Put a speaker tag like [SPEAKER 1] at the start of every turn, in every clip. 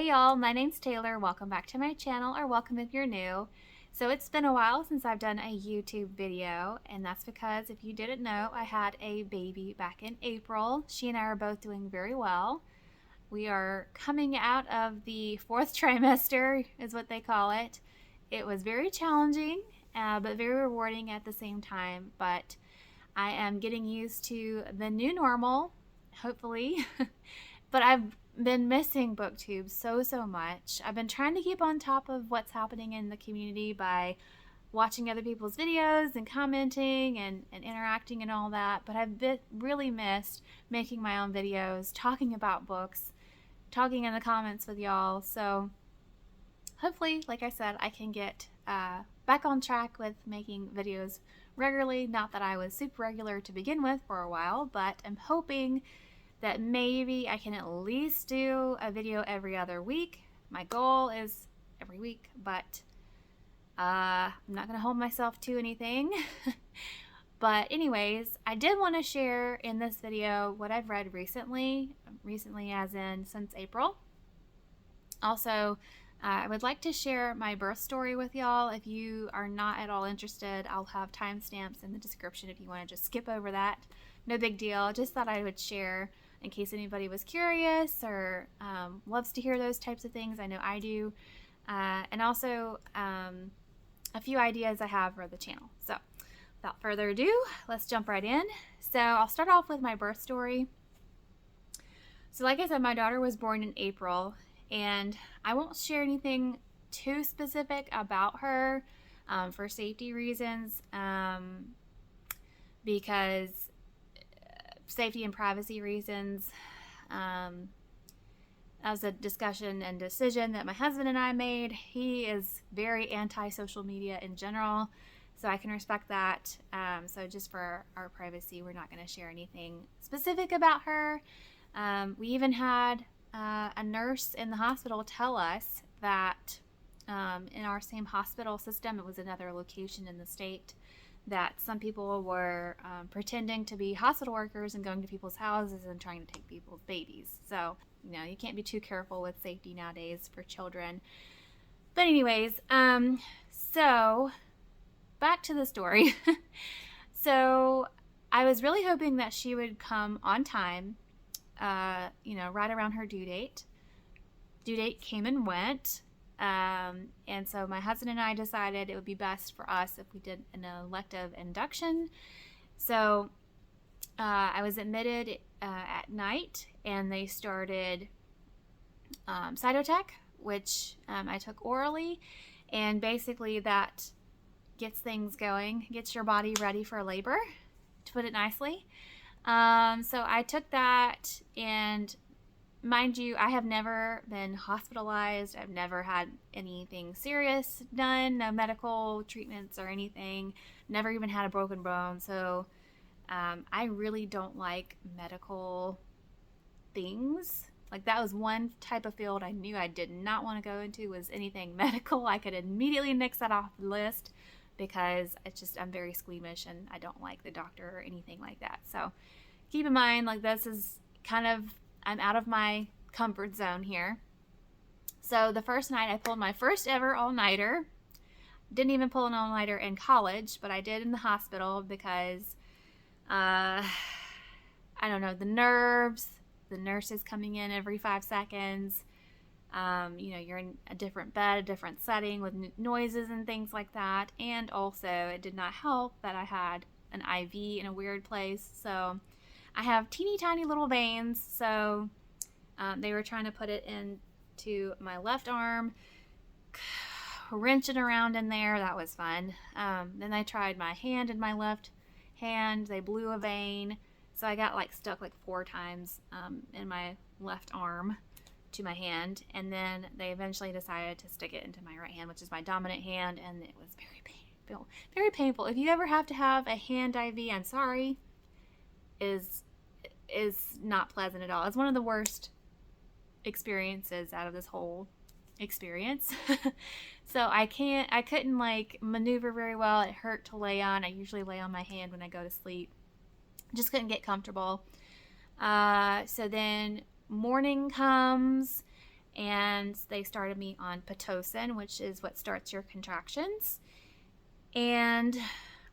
[SPEAKER 1] Hey y'all, my name's Taylor. Welcome back to my channel, or welcome if you're new. So it's been a while since I've done a YouTube video, and that's because if you didn't know, I had a baby back in April. She and I are both doing very well. We are coming out of the fourth trimester, is what they call it. It was very challenging, but very rewarding at the same time. But I am getting used to the new normal, hopefully. But I've been missing booktube so much. I've been trying to keep on top of what's happening in the community by watching other people's videos and commenting and interacting and all that, but I've really missed making my own videos, talking about books, talking in the comments with y'all. So hopefully, like I said, I can get back on track with making videos regularly. Not that I was super regular to begin with for a while, but I'm hoping that maybe I can at least do a video every other week. My goal is every week, but I'm not going to hold myself to anything. But anyways, I did want to share in this video what I've read recently as in since April. Also, I would like to share my birth story with y'all. If you are not at all interested, I'll have timestamps in the description if you want to just skip over that. No big deal. Just thought I would share in case anybody was curious or loves to hear those types of things. I know I do. And also a few ideas I have for the channel. So without further ado, let's jump right in. So I'll start off with my birth story. So like I said, my daughter was born in April, and I won't share anything too specific about her for safety reasons, because safety and privacy reasons. That was a discussion and decision that my husband and I made. He is very anti-social media in general, so I can respect that. So just for our privacy, we're not going to share anything specific about her. We even had a nurse in the hospital tell us that in our same hospital system, it was another location in the state, that some people were pretending to be hospital workers and going to people's houses and trying to take people's babies. So, you know, you can't be too careful with safety nowadays for children. But anyways, so back to the story. So I was really hoping that she would come on time, you know, right around her due date. Due date came and went. And so my husband and I decided it would be best for us if we did an elective induction. So I was admitted at night, and they started cytotec, which I took orally, and basically that gets things going, gets your body ready for labor, to put it nicely. So I took that, and mind you, I have never been hospitalized. I've never had anything serious done, no medical treatments or anything. Never even had a broken bone. So I really don't like medical things. Like, that was one type of field I knew I did not want to go into, was anything medical. I could immediately nix that off the list because it's just, I'm very squeamish and I don't like the doctor or anything like that. So keep in mind, like, this is kind of, I'm out of my comfort zone here. So the first night I pulled my first ever all-nighter. Didn't even pull an all-nighter in college, but I did in the hospital because, I don't know, the nerves, the nurses coming in every 5 seconds. You know, you're in a different bed, a different setting with noises and things like that. And also, it did not help that I had an IV in a weird place. So I have teeny tiny little veins, so they were trying to put it into my left arm, wrenching around in there. That was fun. Then I tried my hand in my left hand. They blew a vein, so I got stuck 4 times in my left arm to my hand, and then they eventually decided to stick it into my right hand, which is my dominant hand, and it was very painful. If you ever have to have a hand IV, I'm sorry, is not pleasant at all. It's one of the worst experiences out of this whole experience. So I couldn't maneuver very well. It hurt to lay on. I usually lay on my hand when I go to sleep. Just couldn't get comfortable. So then morning comes, and they started me on Pitocin, which is what starts your contractions. And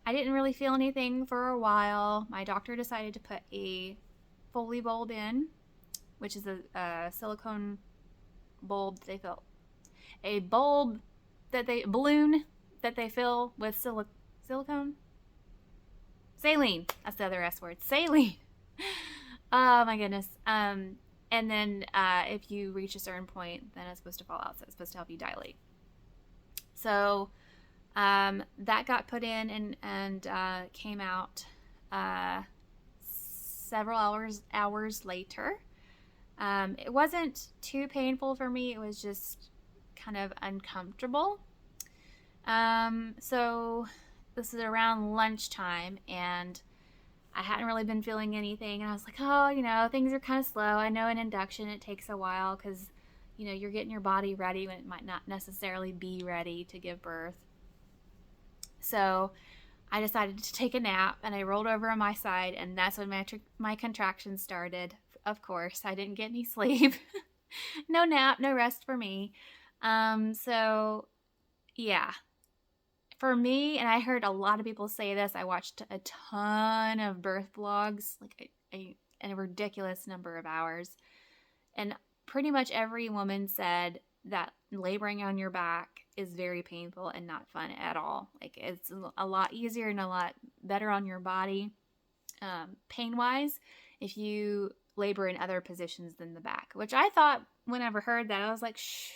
[SPEAKER 1] I didn't really feel anything for a while. My doctor decided to put a Foley bulb in, which is a silicone bulb that they fill. A balloon that they fill with silicone? Saline. That's the other S word. Saline. Oh my goodness. And then if you reach a certain point, then it's supposed to fall out. So it's supposed to help you dilate. So that got put in and came out several hours later. It wasn't too painful for me. It was just kind of uncomfortable. So this is around lunchtime, and I hadn't really been feeling anything, and I was like, oh, things are kind of slow. I know in induction it takes a while because, you're getting your body ready when it might not necessarily be ready to give birth. So I decided to take a nap, and I rolled over on my side, and that's when my contractions started. Of course, I didn't get any sleep. No nap, no rest for me. So yeah. For me, and I heard a lot of people say this, I watched a ton of birth vlogs, like a ridiculous number of hours. And pretty much every woman said that laboring on your back is very painful and not fun at all. Like, it's a lot easier and a lot better on your body, pain-wise, if you labor in other positions than the back. Which I thought, whenever I heard that, I was like, shh.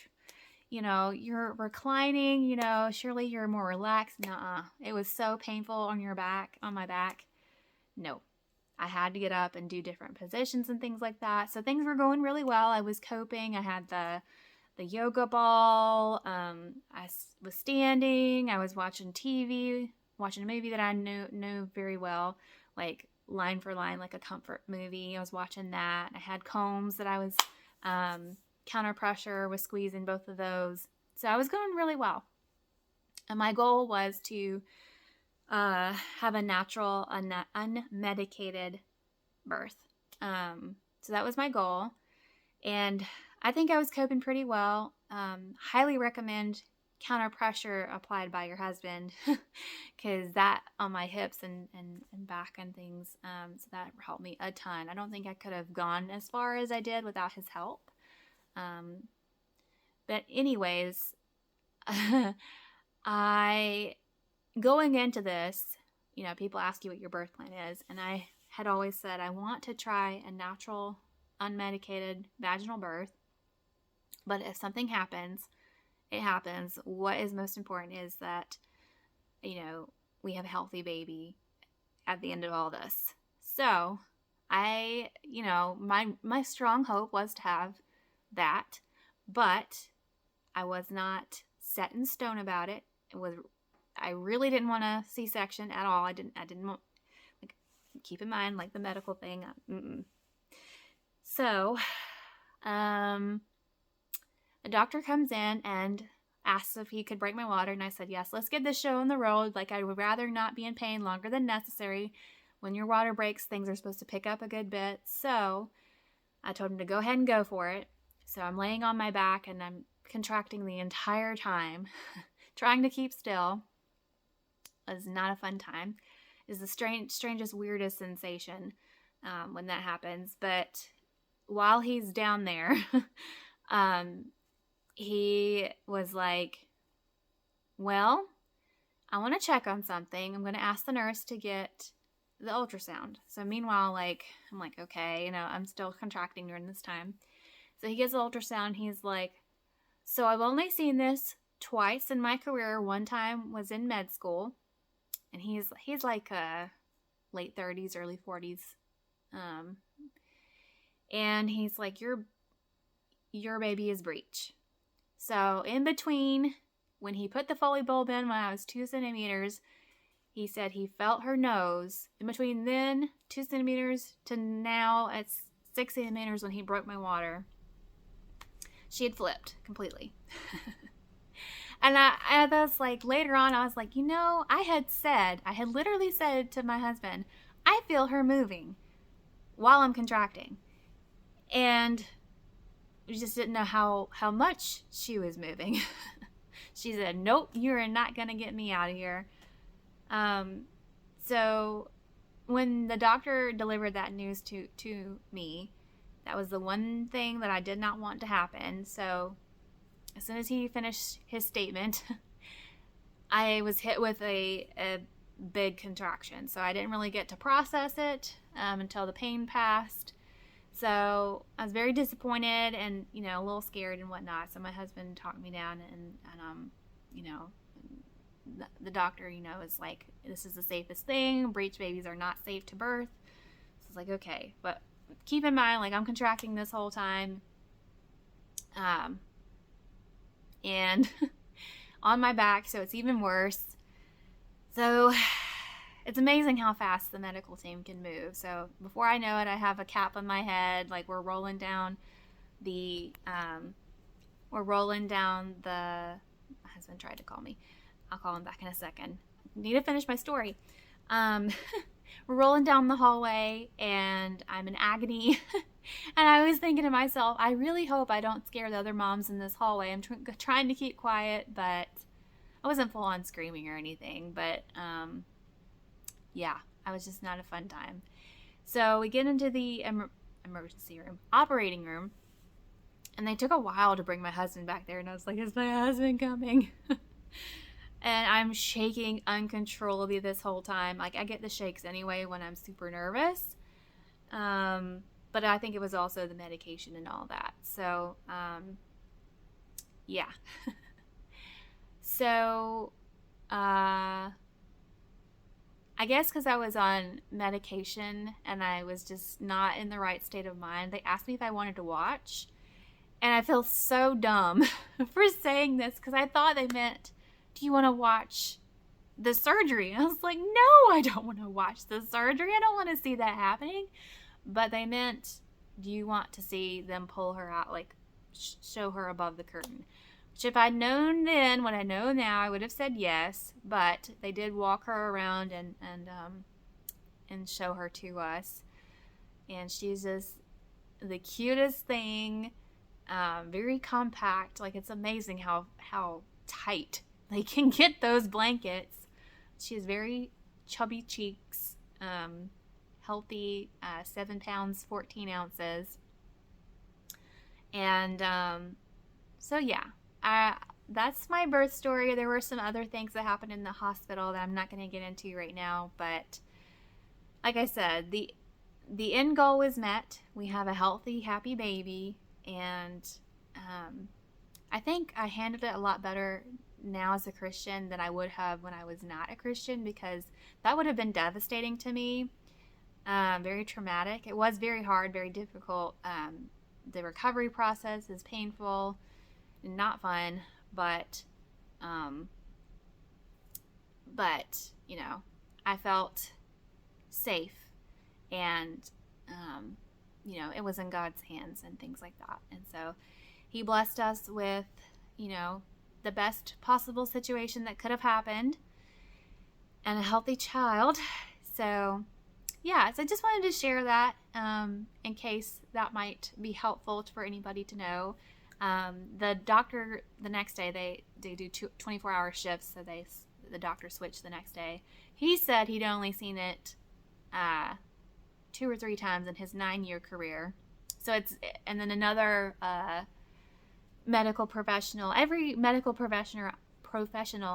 [SPEAKER 1] You're reclining, surely you're more relaxed. Nuh-uh. It was so painful on my back. No. I had to get up and do different positions and things like that. So things were going really well. I was coping. I had the yoga ball. I was standing. I was watching TV, watching a movie that I knew very well, like line for line, like a comfort movie. I was watching that. I had combs that I was counter pressure, was squeezing both of those. So I was going really well. And my goal was to have a natural, unmedicated birth. So that was my goal. And I think I was coping pretty well. Highly recommend counter pressure applied by your husband, because that on my hips and back and things, so that helped me a ton. I don't think I could have gone as far as I did without his help. But anyways, going into this, people ask you what your birth plan is, and I had always said I want to try a natural, unmedicated vaginal birth, but if something happens, it happens. What is most important is that, we have a healthy baby at the end of all this. So my strong hope was to have that, but I was not set in stone about it. I really didn't want a C-section at all. I didn't want, keep in mind, the medical thing. So, the doctor comes in and asks if he could break my water, and I said, yes, let's get this show on the road. I would rather not be in pain longer than necessary. When your water breaks, things are supposed to pick up a good bit. So I told him to go ahead and go for it. So I'm laying on my back, and I'm contracting the entire time, trying to keep still. It's not a fun time. It's the strangest, weirdest sensation when that happens. But while he's down there, he was like, well, I want to check on something. I'm going to ask the nurse to get the ultrasound. So meanwhile, I'm like, okay, I'm still contracting during this time. So he gets the ultrasound. He's like, so I've only seen this twice in my career. One time was in med school, and he's like late 30s, early 40s. And he's like, your baby is breech. So in between, when he put the Foley bulb in when I was 2 centimeters, he said he felt her nose. In between then, 2 centimeters, to now it's 6 centimeters when he broke my water. She had flipped completely. And I was like, later on, I was like, I had literally said to my husband, I feel her moving while I'm contracting. And we just didn't know how much she was moving. She said, nope, you're not going to get me out of here. So when the doctor delivered that news to me, that was the one thing that I did not want to happen. So as soon as he finished his statement, I was hit with a big contraction. So I didn't really get to process it until the pain passed. So I was very disappointed and, a little scared and whatnot. So my husband talked me down and the doctor, is like, this is the safest thing. Breech babies are not safe to birth. So it's like, okay, but keep in mind, like, I'm contracting this whole time. And on my back, so it's even worse. So it's amazing how fast the medical team can move. So before I know it, I have a cap on my head. Like, we're rolling down the, my husband tried to call me. I'll call him back in a second. Need to finish my story. We're rolling down the hallway and I'm in agony. And I was thinking to myself, I really hope I don't scare the other moms in this hallway. I'm trying to keep quiet, but I wasn't full on screaming or anything. But yeah, I was just not a fun time. So we get into the emergency room, operating room. And they took a while to bring my husband back there. And I was like, is my husband coming? And I'm shaking uncontrollably this whole time. Like, I get the shakes anyway when I'm super nervous. But I think it was also the medication and all that. So, yeah. So, I guess because I was on medication and I was just not in the right state of mind, they asked me if I wanted to watch. And I feel so dumb for saying this because I thought they meant, do you want to watch the surgery? And I was like, no, I don't want to watch the surgery. I don't want to see that happening. But they meant, do you want to see them pull her out, like show her above the curtain? Which if I'd known then what I know now, I would have said yes. But they did walk her around and show her to us. And she's just the cutest thing. Very compact. Like, it's amazing how tight they can get those blankets. She has very chubby cheeks, healthy, 7 pounds, 14 ounces. And so yeah, that's my birth story. There were some other things that happened in the hospital that I'm not going to get into right now, but like I said, the end goal was met. We have a healthy, happy baby. And I think I handled it a lot better now as a Christian than I would have when I was not a Christian, because that would have been devastating to me. Very traumatic. It was very hard, very difficult. The recovery process is painful and not fun, but I felt safe and it was in God's hands and things like that. And so he blessed us with, the best possible situation that could have happened and a healthy child. So yeah, so I just wanted to share that in case that might be helpful for anybody to know. The doctor, the next day, they do 24-hour shifts, so the doctor switched the next day. He said he'd only seen it 2 or 3 times in his 9-year career. So and then another medical professional, every medical professional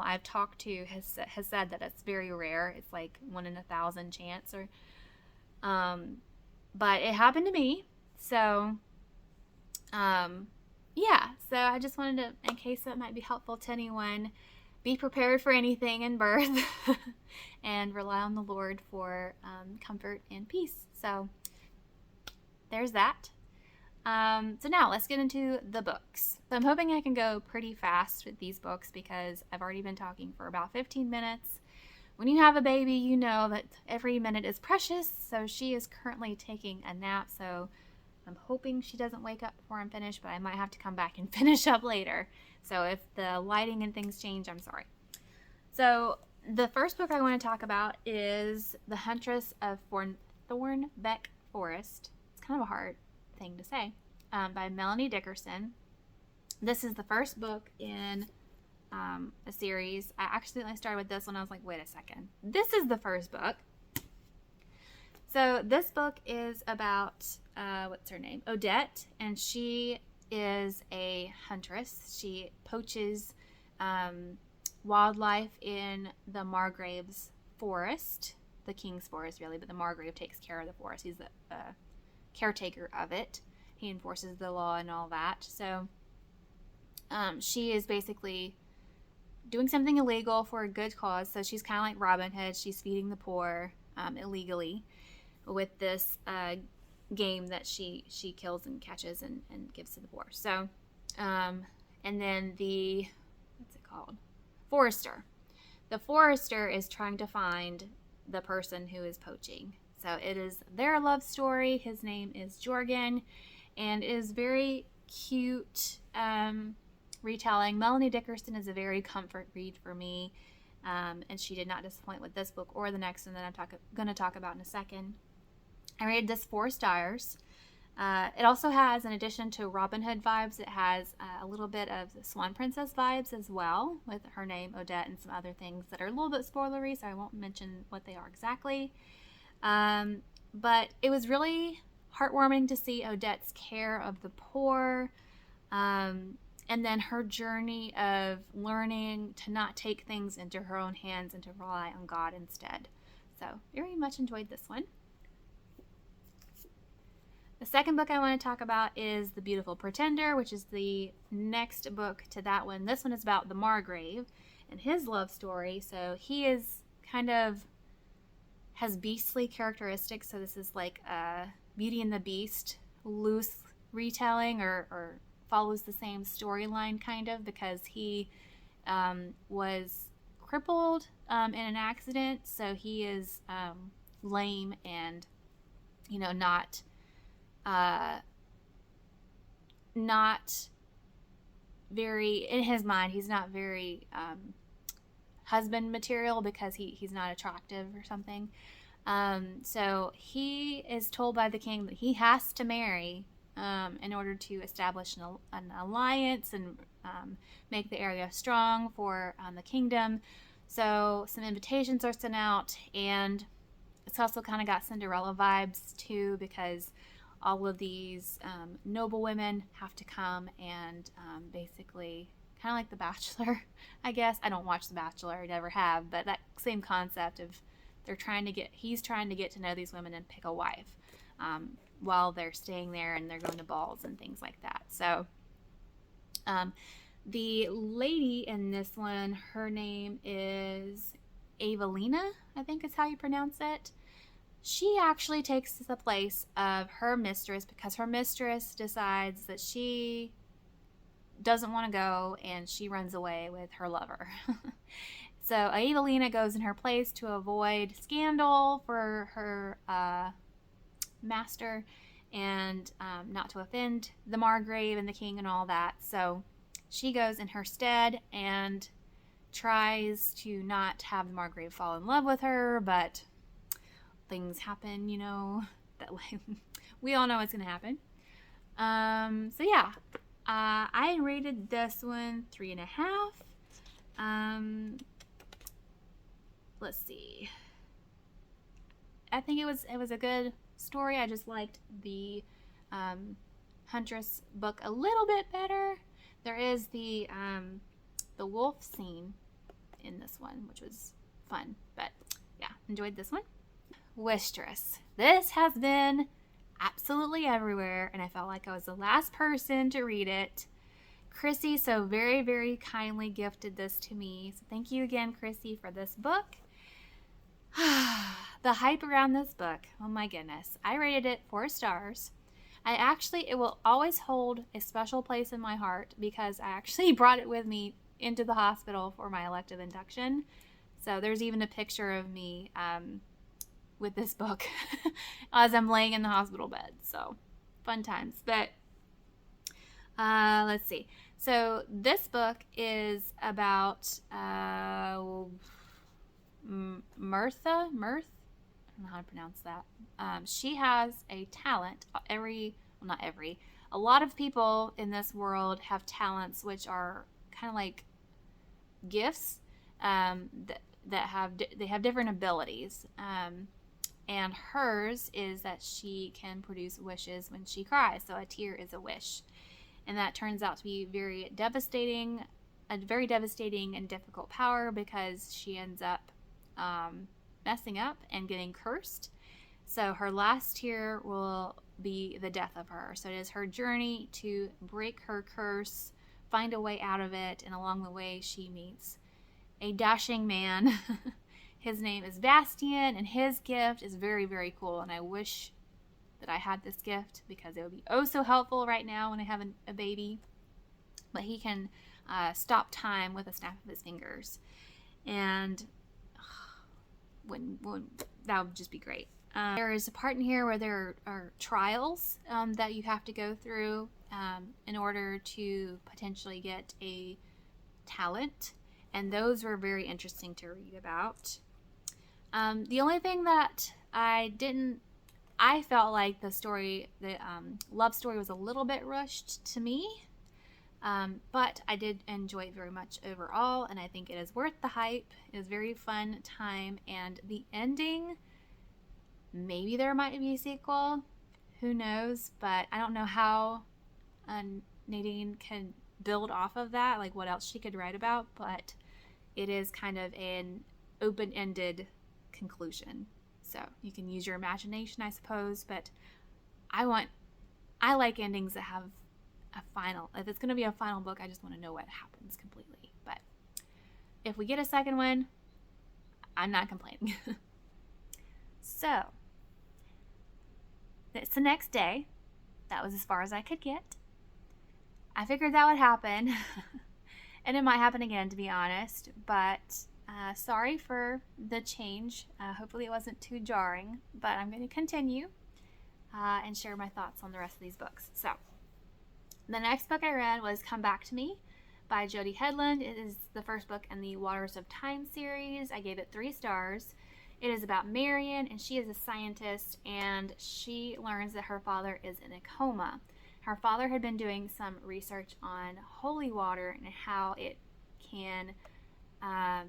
[SPEAKER 1] I've talked to has said that it's very rare. It's like 1 in 1,000 chance, but it happened to me. So, yeah. So I just wanted to, in case that might be helpful to anyone, be prepared for anything in birth and rely on the Lord for comfort and peace. So there's that. So now let's get into the books. So I'm hoping I can go pretty fast with these books because I've already been talking for about 15 minutes. When you have a baby, you know that every minute is precious. So she is currently taking a nap. So I'm hoping she doesn't wake up before I'm finished, but I might have to come back and finish up later. So if the lighting and things change, I'm sorry. So the first book I want to talk about is The Huntress of Thornbeck Forest. It's kind of a hard thing to say. by Melanie Dickerson. This is the first book in a series. I accidentally started with this one. I was like, wait a second. This is the first book. So this book is about, what's her name? Odette, and she is a huntress. She poaches wildlife in the Margrave's forest, the king's forest really, but the Margrave takes care of the forest. He's the caretaker of it. He enforces the law and all that. So she is basically doing something illegal for a good cause. So she's kind of like Robin Hood. She's feeding the poor illegally with this game that she kills and catches and gives to the poor. So, and then the, what's it called? Forester. The forester is trying to find the person who is poaching. So it is their love story. His name is Jorgen, and it is very cute retelling. Melanie Dickerson is a very comfort read for me, and she did not disappoint with this book or the next one that I'm going to talk about in a second. I rated this 4 stars. It also has, in addition to Robin Hood vibes, it has a little bit of the Swan Princess vibes as well, with her name Odette and some other things that are a little bit spoilery, so I won't mention what they are exactly. But it was really heartwarming to see Odette's care of the poor, and then her journey of learning to not take things into her own hands and to rely on God instead. So very much enjoyed this one. The second book I want to talk about is The Beautiful Pretender, which is the next book to that one. This one is about the Margrave and his love story. So he is kind of has beastly characteristics. So this is like a Beauty and the Beast loose retelling, or follows the same storyline kind of, because he was crippled in an accident. So he is lame and, not very, in his mind, he's not very husband material because he's not attractive or something. So he is told by the king that he has to marry in order to establish an alliance and make the area strong for the kingdom. So some invitations are sent out, and it's also kind of got Cinderella vibes too, because all of these noble women have to come and basically, kind of like The Bachelor, I guess. I don't watch The Bachelor, I never have, but that same concept of he's trying to get to know these women and pick a wife while they're staying there, and they're going to balls and things like that. So the lady in this one, her name is Evelina, I think is how you pronounce it. She actually takes the place of her mistress because her mistress decides that she doesn't want to go, and she runs away with her lover. So Evelina goes in her place to avoid scandal for her master, and not to offend the Margrave and the king and all that. So she goes in her stead and tries to not have the Margrave fall in love with her, but things happen, that way. We all know what's going to happen. So yeah, I rated this one 3.5. Let's see. I think it was a good story. I just liked the Huntress book a little bit better. There is the wolf scene in this one, which was fun, but yeah, enjoyed this one. Wistress. This has been absolutely everywhere, and I felt like I was the last person to read it. Chrissy so very, very kindly gifted this to me. So thank you again, Chrissy, for this book. The hype around this book, oh my goodness. I rated it 4 stars. It will always hold a special place in my heart because I actually brought it with me into the hospital for my elective induction. So there's even a picture of me with this book as I'm laying in the hospital bed. So fun times. But let's see. So this book is about Mirth. I don't know how to pronounce that. She has a talent. a lot of people in this world have talents which are kind of like gifts, they have different abilities. And hers is that she can produce wishes when she cries. So a tear is a wish. And that turns out to be a very devastating and difficult power, because she ends up messing up and getting cursed. So her last tear will be the death of her. So it is her journey to break her curse, find a way out of it, and along the way she meets a dashing man. His name is Bastian, and his gift is very, very cool, and I wish that I had this gift, because it would be oh so helpful right now when I have a baby. But he can stop time with a snap of his fingers, and when that would just be great. There is a part in here where there are trials that you have to go through in order to potentially get a talent, and those were very interesting to read about. The only thing that I felt like the love story was a little bit rushed to me, but I did enjoy it very much overall, and I think it is worth the hype. It was a very fun time, and the ending, maybe there might be a sequel, who knows, but I don't know how Nadine can build off of that, like what else she could write about, but it is kind of an open-ended conclusion. So you can use your imagination, I suppose, but I like endings that have a final. If it's going to be a final book, I just want to know what happens completely. But if we get a second one, I'm not complaining. So it's the next day. That was as far as I could get. I figured that would happen. And it might happen again, to be honest, but sorry for the change. Hopefully it wasn't too jarring, but I'm going to continue and share my thoughts on the rest of these books. So, the next book I read was Come Back to Me by Jody Headland. It is the first book in the Waters of Time series. I gave it 3 stars. It is about Marion, and she is a scientist, and she learns that her father is in a coma. Her father had been doing some research on holy water and how it can,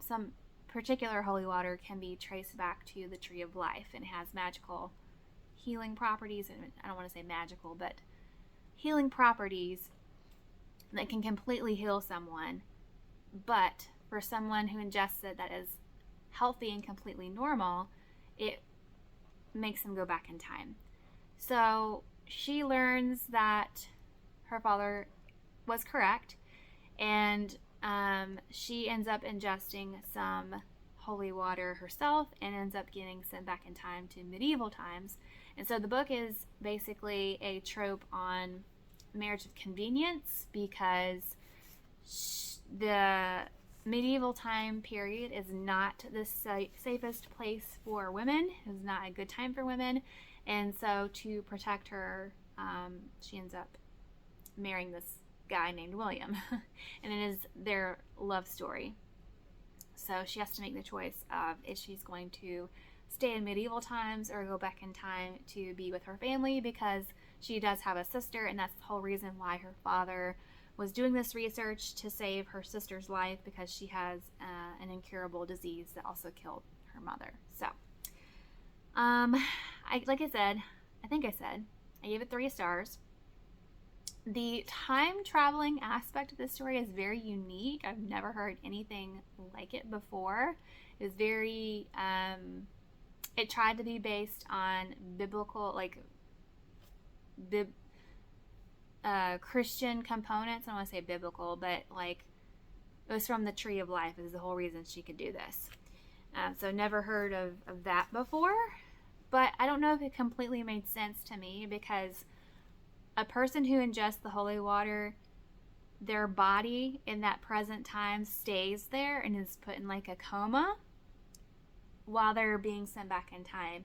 [SPEAKER 1] some particular holy water can be traced back to the tree of life and has magical healing properties. And I don't want to say magical, but healing properties that can completely heal someone. But for someone who ingests it that is healthy and completely normal, it makes them go back in time. So she learns that her father was correct, and she ends up ingesting some holy water herself and ends up getting sent back in time to medieval times. And so the book is basically a trope on marriage of convenience, because the medieval time period is not the safest place for women. It's not a good time for women. And so to protect her, she ends up marrying this guy named William. And it is their love story. So she has to make the choice of if she's going to stay in medieval times or go back in time to be with her family, because she does have a sister, and that's the whole reason why her father was doing this research, to save her sister's life, because she has an incurable disease that also killed her mother. So I gave it 3 stars. The time traveling aspect of this story is very unique. I've never heard anything like it before. It was very, it tried to be based on biblical, Christian components. I don't want to say biblical, but like it was from the tree of life is the whole reason she could do this. So never heard of that before, but I don't know if it completely made sense to me, because a person who ingests the holy water, their body in that present time stays there and is put in like a coma while they're being sent back in time.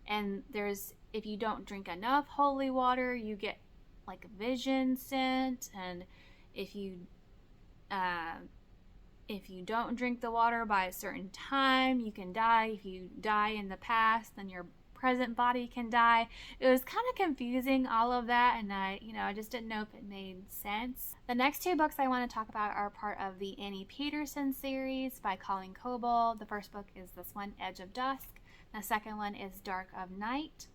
[SPEAKER 1] And if you don't drink enough holy water, you get like a vision sent, and if you don't drink the water by a certain time, you can die. If you die in the past, then your present body can die. It was kind of confusing, all of that, and I just didn't know if it made sense. The next two books I want to talk about are part of the Annie Peterson series by Colleen Coble. The first book is this one, Edge of Dusk. The second one is Dark of Night.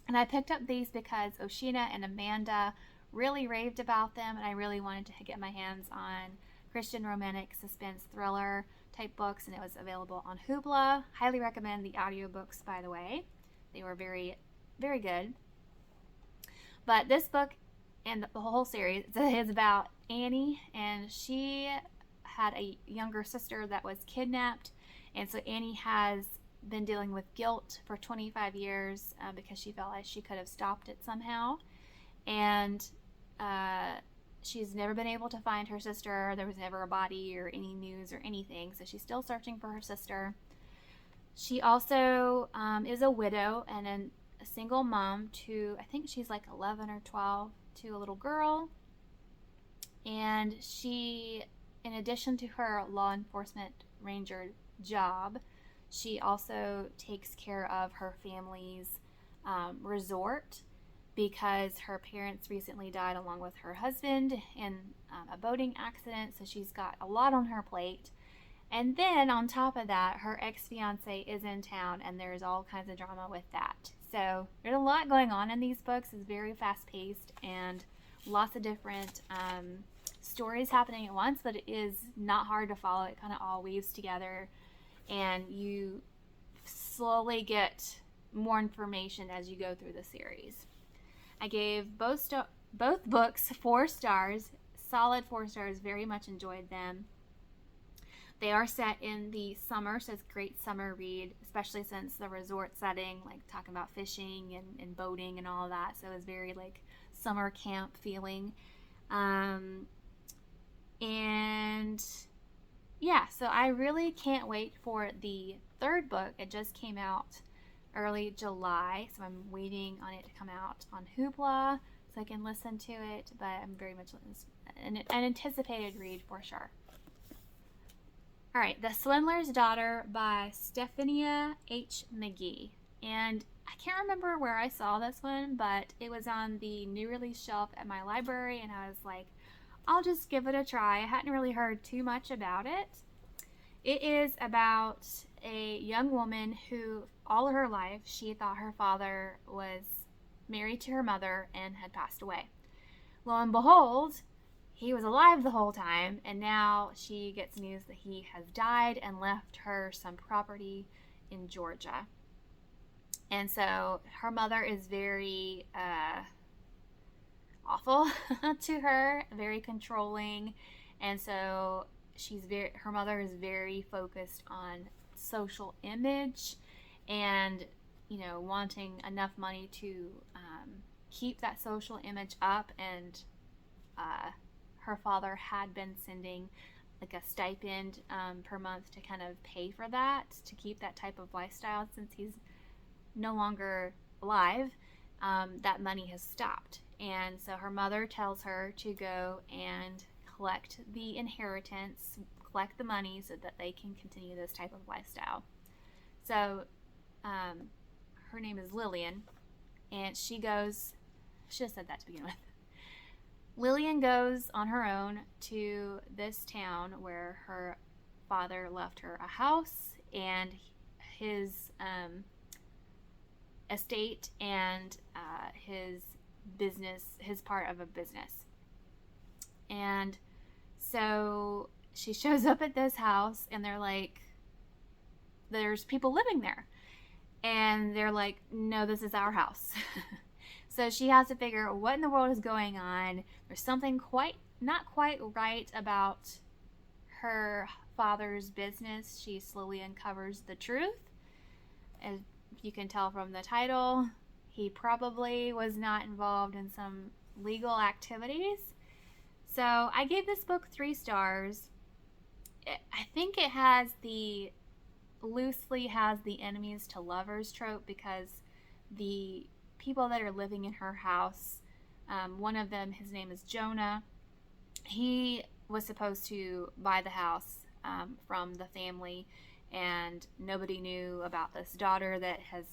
[SPEAKER 1] And I picked up these because Oshina and Amanda really raved about them, and I really wanted to get my hands on Christian romantic suspense thriller type books, and it was available on Hoopla. Highly recommend the audiobooks, by the way. They were very, very good. But this book and the whole series is about Annie, and she had a younger sister that was kidnapped, and so Annie has been dealing with guilt for 25 years because she felt like she could have stopped it somehow. And she's never been able to find her sister. There was never a body or any news or anything, so she's still searching for her sister. She also is a widow and a single mom to, I think she's like 11 or 12, to a little girl. And she, in addition to her law enforcement ranger job, she also takes care of her family's resort, because her parents recently died along with her husband in a boating accident, so she's got a lot on her plate. And then on top of that, her ex-fiance is in town, and there's all kinds of drama with that. So there's a lot going on in these books. It's very fast-paced and lots of different stories happening at once, but it is not hard to follow. It kind of all weaves together, and you slowly get more information as you go through the series. I gave both books 4 stars, solid 4 stars, very much enjoyed them. They are set in the summer, so it's a great summer read, especially since the resort setting, like talking about fishing and boating and all that, so it was very like summer camp feeling. And yeah, so I really can't wait for the third book. It just came out early July, so I'm waiting on it to come out on Hoopla so I can listen to it, but I'm very much an anticipated read for sure. Alright, The Swindler's Daughter by Stephania H. McGee. And I can't remember where I saw this one, but it was on the new release shelf at my library, and I was like, I'll just give it a try. I hadn't really heard too much about it. It is about a young woman who, all her life, she thought her father was married to her mother and had passed away. Lo and behold, he was alive the whole time, and now she gets news that he has died and left her some property in Georgia. And so her mother is very awful to her, very controlling, and so her mother is very focused on social image and wanting enough money to keep that social image up. And her father had been sending like a stipend per month to kind of pay for that, to keep that type of lifestyle. Since he's no longer alive, that money has stopped, and so her mother tells her to go and collect the inheritance, collect the money so that they can continue this type of lifestyle. So her name is Lillian, and she goes, I should have said that to begin with. Lillian goes on her own to this town where her father left her a house and his estate and his business, his part of a business. And so she shows up at this house, and they're like, there's people living there. And they're like, no, this is our house. So she has to figure out what in the world is going on. There's something not quite right about her father's business. She slowly uncovers the truth. As you can tell from the title, he probably was not involved in some legal activities. So I gave this book 3 stars. I think it loosely has the enemies to lovers trope, because the people that are living in her house, one of them, his name is Jonah, he was supposed to buy the house from the family, and nobody knew about this daughter that has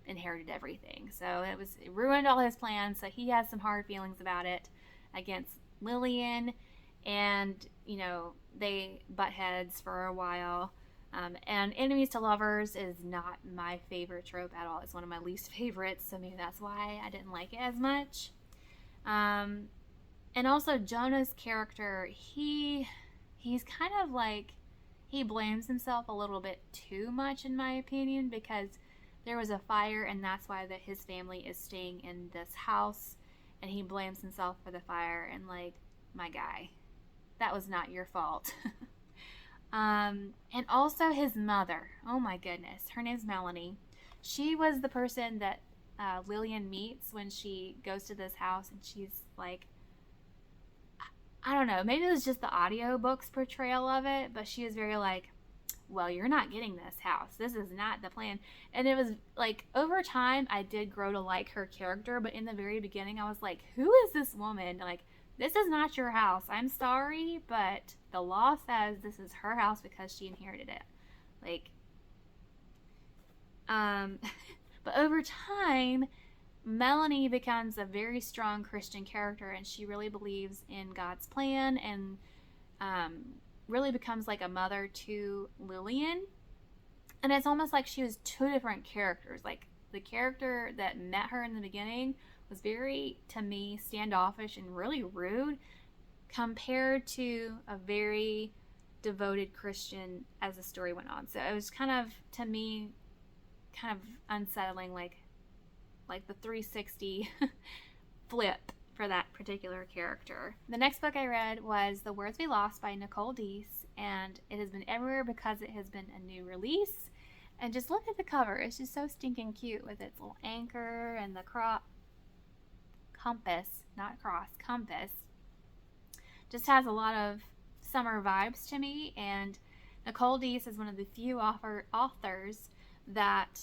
[SPEAKER 1] inherited everything. So it ruined all his plans. So he has some hard feelings about it against Lillian, and they butt heads for a while. And enemies to lovers is not my favorite trope at all. It's one of my least favorites, so maybe that's why I didn't like it as much. And also Jonah's character, he's kind of like, he blames himself a little bit too much, in my opinion, because there was a fire, and that's why his family is staying in this house, and he blames himself for the fire. And like, my guy, that was not your fault. And also his mother, oh my goodness, her name's Melanie. She was the person that Lillian meets when she goes to this house, and she's like, I don't know, maybe it was just the audiobook's portrayal of it, but she was very like, well, you're not getting this house. This is not the plan. And it was like, over time, I did grow to like her character, but in the very beginning, I was like, who is this woman? Like, this is not your house. I'm sorry, but the law says this is her house because she inherited it. Like, but over time, Melanie becomes a very strong Christian character, and she really believes in God's plan, and really becomes like a mother to Lillian. And it's almost like she was two different characters. Like, the character that met her in the beginning was very, to me, standoffish and really rude, compared to a very devoted Christian as the story went on. So it was kind of, to me, kind of unsettling, like the 360 flip for that particular character. The next book I read was The Words We Lost by Nicole Deese, and it has been everywhere because it has been a new release. And just look at the cover. It's just so stinking cute with its little anchor and the compass, not cross, compass. Just has a lot of summer vibes to me, and Nicole Deese is one of the few authors that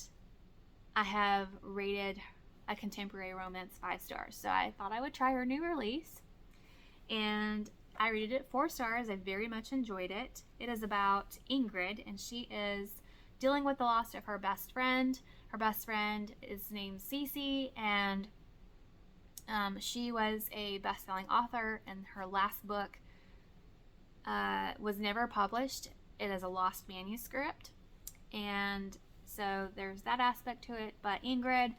[SPEAKER 1] I have rated a contemporary romance 5 stars. So I thought I would try her new release, and I rated it 4 stars. I very much enjoyed it. It is about Ingrid, and she is dealing with the loss of her best friend. Her best friend is named Cece, and she was a best-selling author, and her last book was never published. It is a lost manuscript, and so there's that aspect to it. But Ingrid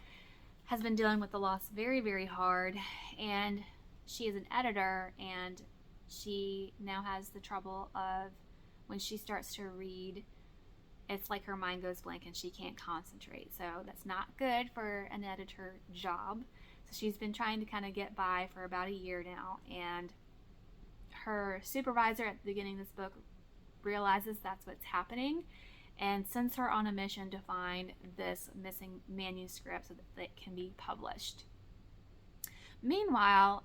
[SPEAKER 1] has been dealing with the loss very, very hard, and she is an editor, and she now has the trouble of, when she starts to read, it's like her mind goes blank and she can't concentrate. So that's not good for an editor job. So she's been trying to kind of get by for about a year now, and her supervisor at the beginning of this book realizes that's what's happening, and sends her on a mission to find this missing manuscript so that it can be published. Meanwhile,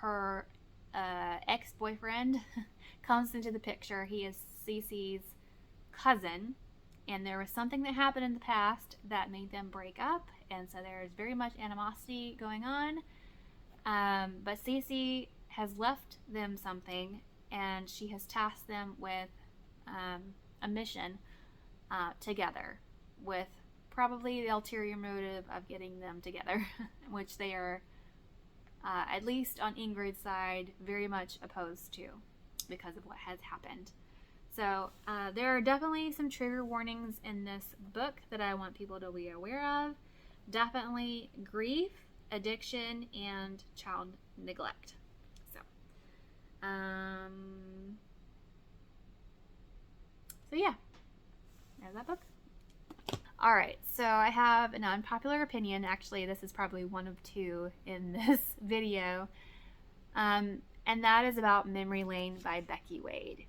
[SPEAKER 1] her ex-boyfriend comes into the picture. He is Cece's cousin, and there was something that happened in the past that made them break up, and so there's very much animosity going on. But Cece has left them something, and she has tasked them with a mission together, with probably the ulterior motive of getting them together, which they are, at least on Ingrid's side, very much opposed to because of what has happened. So there are definitely some trigger warnings in this book that I want people to be aware of. Definitely grief, addiction, and child neglect. So yeah, there's that book. Alright, so I have an unpopular opinion. Actually, this is probably one of 2 in this video. And that is about Memory Lane by Becky Wade.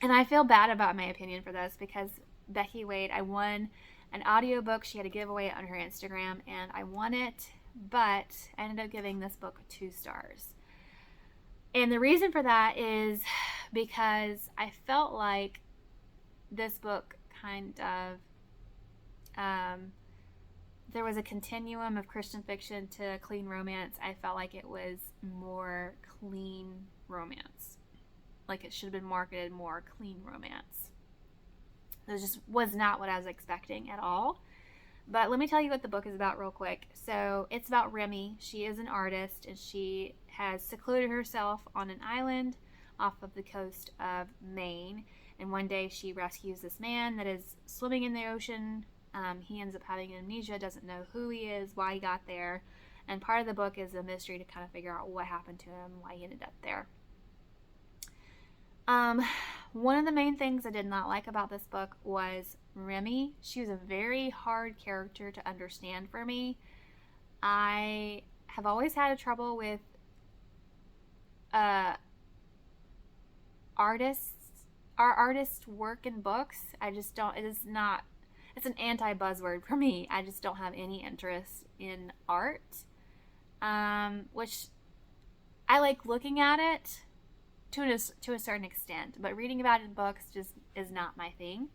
[SPEAKER 1] And I feel bad about my opinion for this, because Becky Wade, I won an audiobook. She had a giveaway on her Instagram, and I won it, but I ended up giving this book 2 stars. And the reason for that is because I felt like this book kind of, there was a continuum of Christian fiction to clean romance. I felt like it was more clean romance. Like, it should have been marketed more clean romance. It just was not what I was expecting at all. But let me tell you what the book is about real quick. So it's about Remy. She is an artist, and she has secluded herself on an island off of the coast of Maine. And one day she rescues this man that is swimming in the ocean. He ends up having amnesia, doesn't know who he is, why he got there. And part of the book is a mystery to kind of figure out what happened to him, why he ended up there. One of the main things I did not like about this book was Remy. She was a very hard character to understand for me. I have always had a trouble with artists' work in books. I just don't, it's an anti-buzzword for me. I just don't have any interest in art, which I like looking at it to a certain extent, but reading about it in books just is not my thing.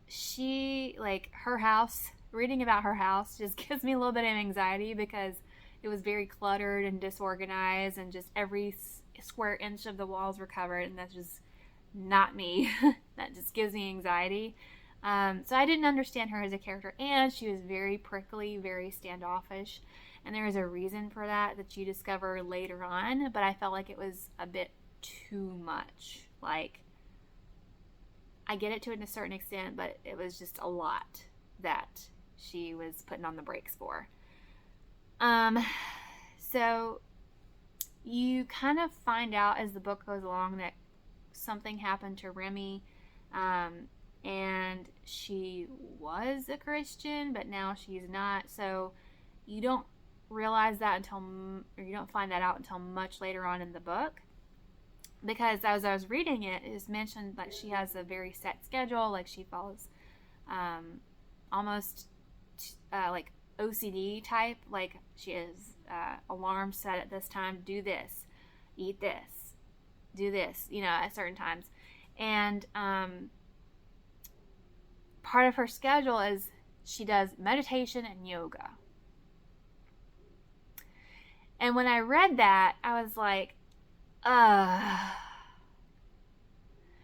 [SPEAKER 1] She, like, her house, reading about her house just gives me a little bit of anxiety because it was very cluttered and disorganized, and just every square inch of the walls were covered, and that's just not me. That just gives me anxiety. So I didn't understand her as a character, and she was very prickly, very standoffish, and there is a reason for that you discover later on, but I felt like it was a bit too much. Like, I get it to a certain extent, but it was just a lot that she was putting on the brakes for. So you kind of find out as the book goes along that something happened to Remy, and she was a Christian, but now she's not. So you don't realize that you don't find that out until much later on in the book, because as I was reading it, it's mentioned like she has a very set schedule, like she follows almost like OCD type, like she has alarms set at this time, do this, eat this, do this, at certain times. And part of her schedule is she does meditation and yoga. And when I read that, I was like,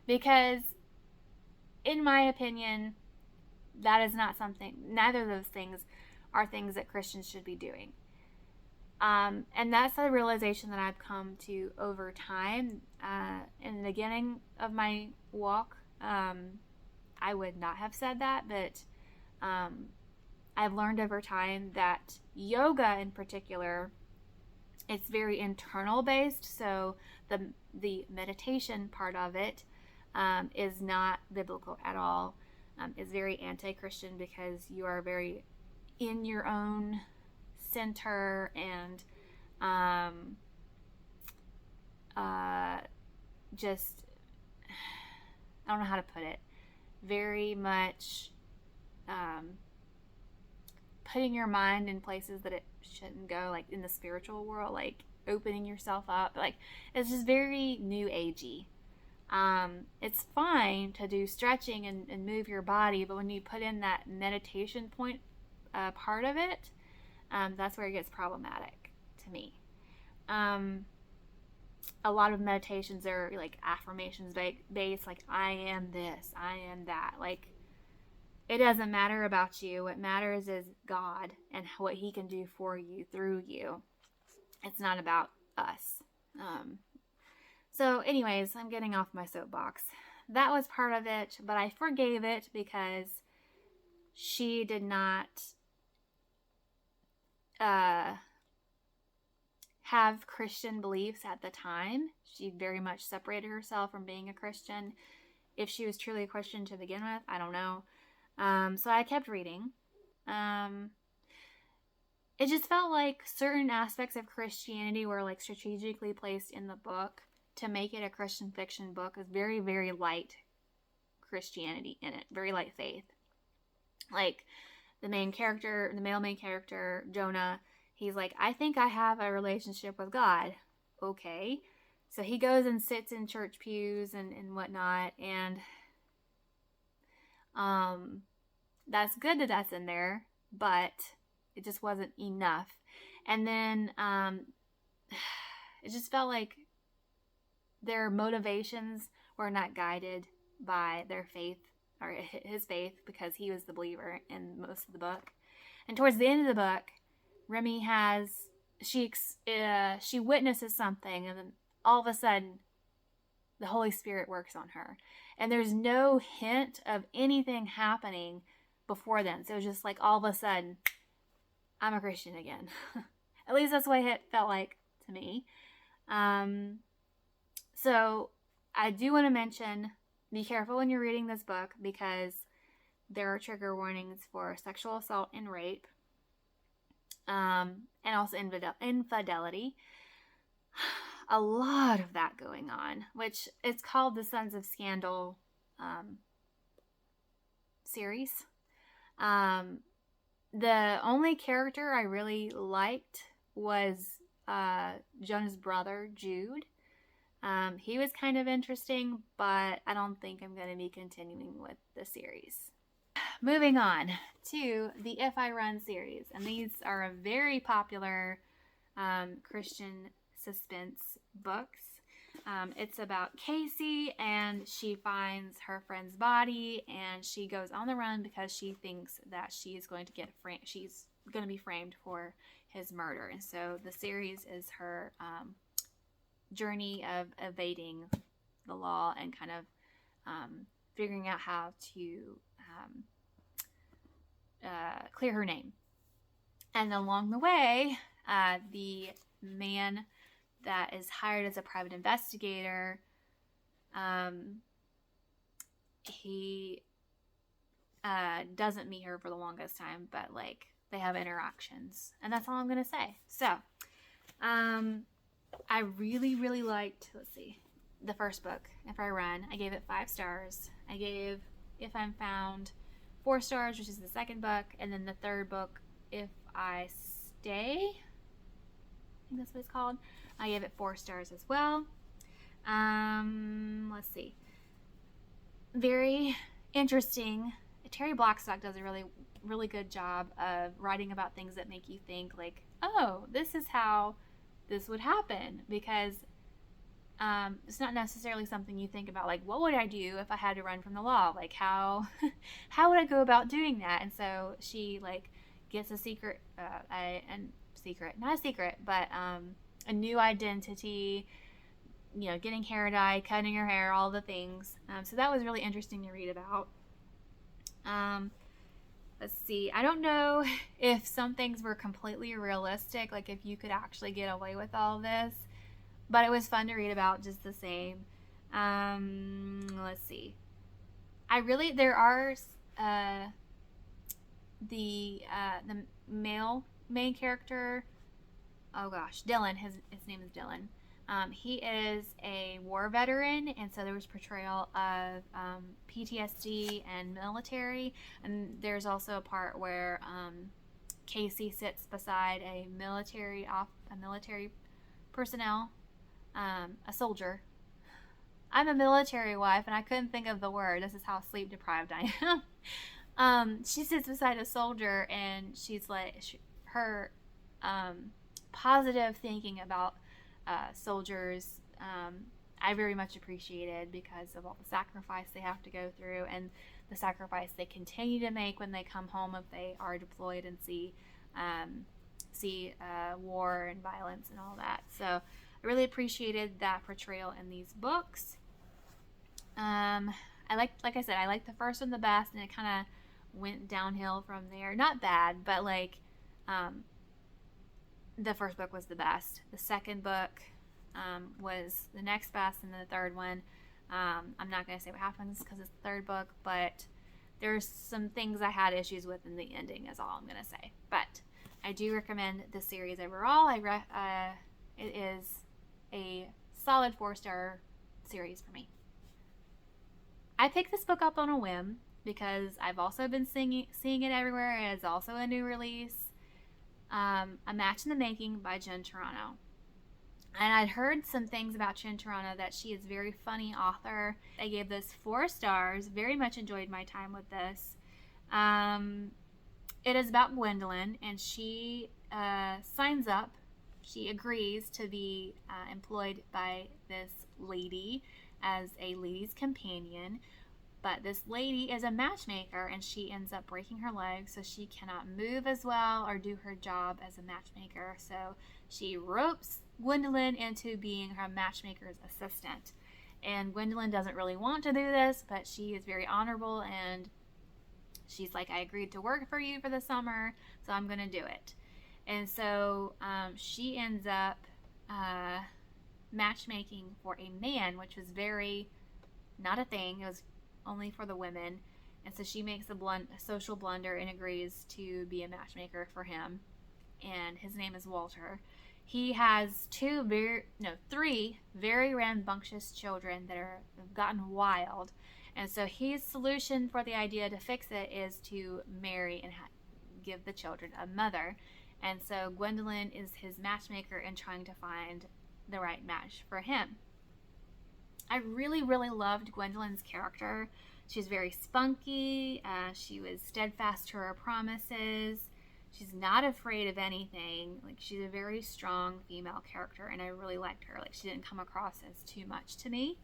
[SPEAKER 1] because in my opinion, that is not something, neither of those things are things that Christians should be doing. And that's a realization that I've come to over time. In the beginning of my walk, I would not have said that, but I've learned over time that yoga in particular, it's very internal based, so the meditation part of it is not biblical at all. It's very anti-Christian because you are very in your own center and just, I don't know how to put it, very much putting your mind in places that it shouldn't go, like in the spiritual world, like opening yourself up, like it's just very new agey. It's fine to do stretching and move your body, but when you put in that meditation point part of it, that's where it gets problematic to me. A lot of meditations are like affirmations based, like I am this, I am that. Like, it doesn't matter about you. What matters is God and what He can do for you through you. It's not about us. So anyways, I'm getting off my soapbox. That was part of it, but I forgave it because she did not have Christian beliefs at the time. She very much separated herself from being a Christian. If she was truly a Christian to begin with, I don't know. So I kept reading. It just felt like certain aspects of Christianity were like strategically placed in the book to make it a Christian fiction book. With very, very light Christianity in it, very light faith. Like the male main character, Jonah, he's like, I think I have a relationship with God. Okay. So he goes and sits in church pews and whatnot, and that's good that that's in there, but it just wasn't enough. And then it just felt like their motivations were not guided by their faith or his faith, because he was the believer in most of the book. And towards the end of the book, Remy she witnesses something, and then all of a sudden, the Holy Spirit works on her. And there's no hint of anything happening before then. So it's just like all of a sudden, I'm a Christian again. At least that's the way it felt like to me. So I do want to mention, be careful when you're reading this book, because there are trigger warnings for sexual assault and rape, and also infidelity. A lot of that going on, which it's called the Sons of Scandal series. The only character I really liked was Jonah's brother, Jude. He was kind of interesting, but I don't think I'm going to be continuing with the series. Moving on to the If I Run series, and these are a very popular Christian suspense books. It's about Casey, and she finds her friend's body, and she goes on the run because she thinks that she's going to she's going to be framed for his murder. And so the series is her journey of evading the law and kind of figuring out how to clear her name. And along the way, the man that is hired as a private investigator, he doesn't meet her for the longest time, but like they have interactions, and that's all I'm gonna say. So I really liked, the first book, If I Run. I gave it 5 stars. I gave If I'm Found 4 stars, which is the second book, and then the third book, If I Stay, I think that's what it's called, I gave it 4 stars as well. Let's see. Very interesting. Terry Blackstock does a really good job of writing about things that make you think, like, oh, this is how this would happen, because it's not necessarily something you think about, like, what would I do if I had to run from the law? Like, how would I go about doing that? And so she, like, gets a secret, a new identity, getting hair dye, cutting her hair, all the things. So that was really interesting to read about. Let's see. I don't know if some things were completely realistic, like if you could actually get away with all this, but it was fun to read about just the same. Let's see. There are the male main character. Oh gosh, Dylan. His name is Dylan. He is a war veteran, and so there was portrayal of PTSD and military. And there's also a part where Casey sits beside a military personnel, a soldier. I'm a military wife, and I couldn't think of the word. This is how sleep deprived I am. She sits beside a soldier, and she's like, her positive thinking about soldiers, I very much appreciated, because of all the sacrifice they have to go through and the sacrifice they continue to make when they come home, if they are deployed and see war and violence and all that. So I really appreciated that portrayal in these books. Like I said, I liked the first one the best, and it kind of went downhill from there. Not bad, but the first book was the best. The second book was the next best, and the third one, I'm not going to say what happens because it's the third book, but there's some things I had issues with in the ending, is all I'm going to say. But I do recommend the series overall. It is a solid 4-star series for me. I picked this book up on a whim because I've also been seeing it everywhere. It is also a new release. A Match in the Making by Jen Toronto. And I'd heard some things about Jen Toronto, that she is a very funny author. I gave this 4 stars. Very much enjoyed my time with this. It is about Gwendolyn, and she signs up. She agrees to be employed by this lady as a lady's companion. But this lady is a matchmaker, and she ends up breaking her leg, so she cannot move as well or do her job as a matchmaker. So she ropes Gwendolyn into being her matchmaker's assistant. And Gwendolyn doesn't really want to do this, but she is very honorable, and she's like, I agreed to work for you for the summer, so I'm going to do it. And so she ends up matchmaking for a man, which was very not a thing. It was only for the women. And so she makes a social blunder and agrees to be a matchmaker for him. And his name is Walter. He has three very rambunctious children that have gotten wild. And so his solution for the idea to fix it is to marry and give the children a mother. And so Gwendolyn is his matchmaker in trying to find the right match for him. I really, really loved Gwendolyn's character. She was very spunky. She was steadfast to her promises. She's not afraid of anything. Like, she's a very strong female character, and I really liked her. Like, she didn't come across as too much to me.